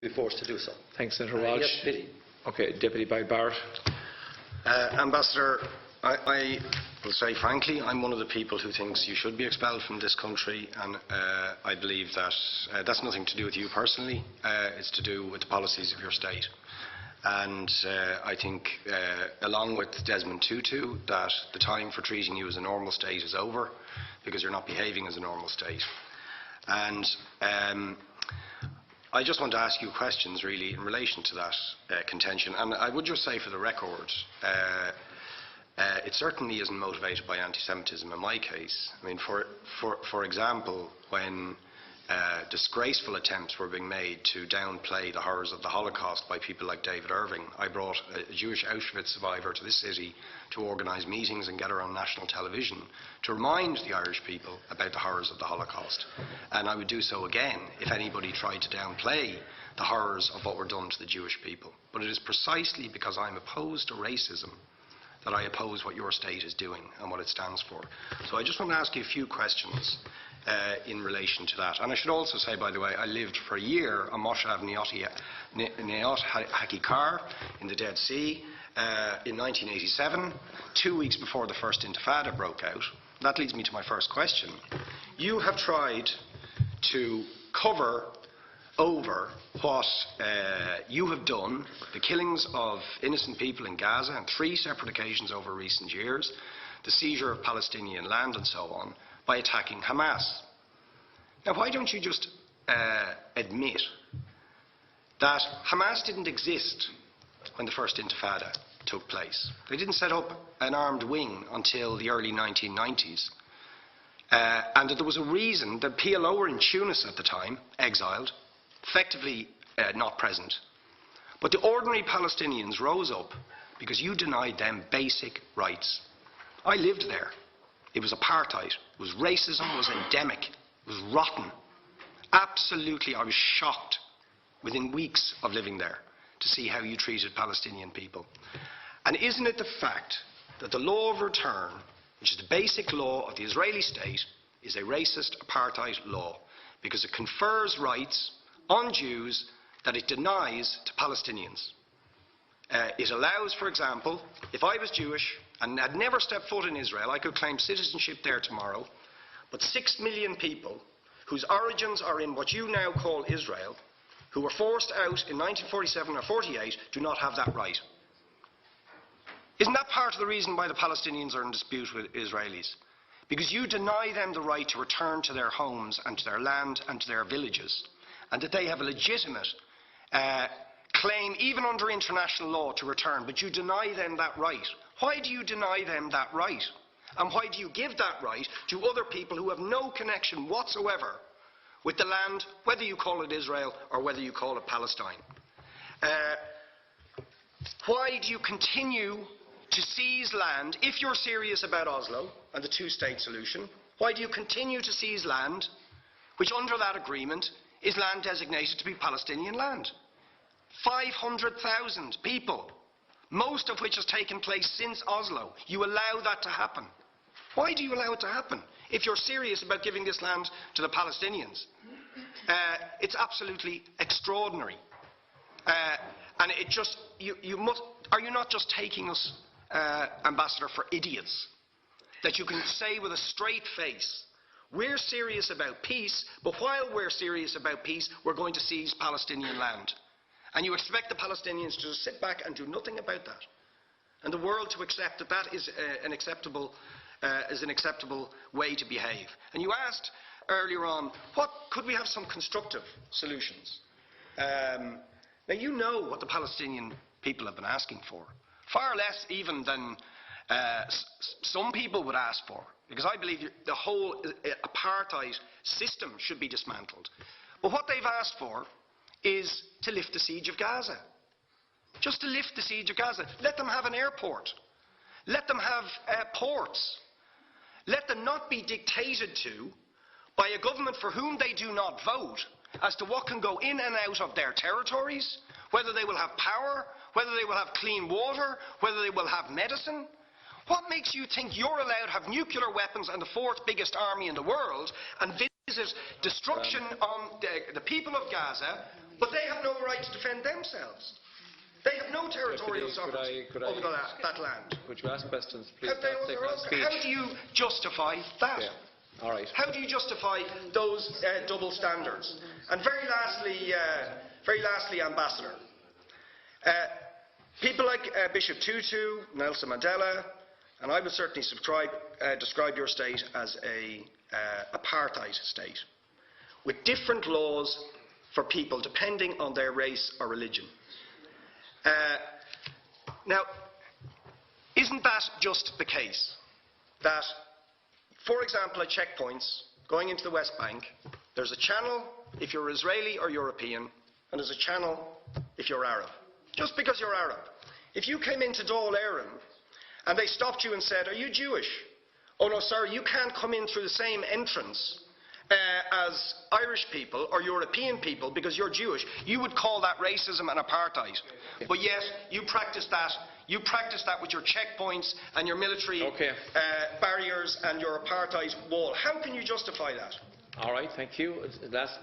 be forced to do so. Thanks, Senator Walsh. Yes, Biddy. Okay, Deputy Barrett. Ambassador, I will say frankly, I'm one of the people who thinks you should be expelled from this country, and I believe that that's nothing to do with you personally. It's to do with the policies of your state. And I think, along with Desmond Tutu, that the time for treating you as a normal state is over, because you're not behaving as a normal state. And I just want to ask you questions, really, in relation to that contention. And I would just say, for the record, it certainly isn't motivated by anti-Semitism in my case. I mean, for example, when disgraceful attempts were being made to downplay the horrors of the Holocaust by people like David Irving, I brought a Jewish Auschwitz survivor to this city to organise meetings and get her on national television to remind the Irish people about the horrors of the Holocaust. And I would do so again if anybody tried to downplay the horrors of what were done to the Jewish people. But it is precisely because I'm opposed to racism that I oppose what your state is doing and what it stands for. So I just want to ask you a few questions in relation to that. And I should also say, by the way, I lived for a year on Moshav Neot Hakikar in the Dead Sea in 1987, 2 weeks before the first Intifada broke out. That leads me to my first question. You have tried to cover over what you have done, the killings of innocent people in Gaza on 3 separate occasions over recent years, the seizure of Palestinian land and so on, by attacking Hamas. Now, why don't you just admit that Hamas didn't exist when the first Intifada took place? They didn't set up an armed wing until the early 1990s. And that there was a reason that PLO were in Tunis at the time, exiled, effectively not present. But the ordinary Palestinians rose up because you denied them basic rights. I lived there. It was apartheid. It was racism. It was endemic. It was rotten. Absolutely, I was shocked within weeks of living there to see how you treated Palestinian people. And isn't it the fact that the law of return, which is the basic law of the Israeli state, is a racist apartheid law because it confers rights on Jews that it denies to Palestinians? It allows, for example, if I was Jewish and had never stepped foot in Israel, I could claim citizenship there tomorrow, but 6 million people whose origins are in what you now call Israel, who were forced out in 1947 or 48, do not have that right. Isn't that part of the reason why the Palestinians are in dispute with Israelis? Because you deny them the right to return to their homes and to their land and to their villages, and that they have a legitimate claim, even under international law, to return, but you deny them that right. Why do you deny them that right? And why do you give that right to other people who have no connection whatsoever with the land, whether you call it Israel or whether you call it Palestine? Why do you continue to seize land, if you're serious about Oslo and the two-state solution? Why do you continue to seize land, which under that agreement is land designated to be Palestinian land? 500,000 people, most of which has taken place since Oslo. You allow that to happen. Why do you allow it to happen if you're serious about giving this land to the Palestinians? It's absolutely extraordinary. And it just, are you not just taking us, Ambassador, for idiots? That you can say with a straight face, we're serious about peace, but while we're serious about peace, we're going to seize Palestinian land. And you expect the Palestinians to just sit back and do nothing about that. And the world to accept that that is an acceptable way to behave. And you asked earlier on, could we have some constructive solutions? Now you know what the Palestinian people have been asking for. Far less even than some people would ask for. Because I believe the whole apartheid system should be dismantled. But what they've asked for is to lift the siege of Gaza. Just to lift the siege of Gaza. Let them have an airport. Let them have ports. Let them not be dictated to by a government for whom they do not vote as to what can go in and out of their territories, whether they will have power, whether they will have clean water, whether they will have medicine. What makes you think you're allowed to have nuclear weapons and the 4th biggest army in the world and visit destruction on the people of Gaza, but they have no right right to defend themselves. They have no territorial sovereignty over that land. Could you ask questions, please? How do you justify that? Yeah. All right. How do you justify those double standards? And very lastly, Ambassador, people like Bishop Tutu, Nelson Mandela, and I would certainly describe your state as a apartheid state, with different laws for people depending on their race or religion. Now, isn't that just the case that, for example, at checkpoints going into the West Bank, there's a channel if you're Israeli or European, and there's a channel if you're Arab, just because you're Arab. If you came into Dáil Éireann and they stopped you and said, "Are you Jewish?" "Oh no, sorry, you can't come in through the same entrance as Irish people or European people because you're Jewish," you would call that racism and apartheid. But yet you practice that. You practice that with your checkpoints and your military barriers and your apartheid wall. How can you justify that? All right, thank you. Last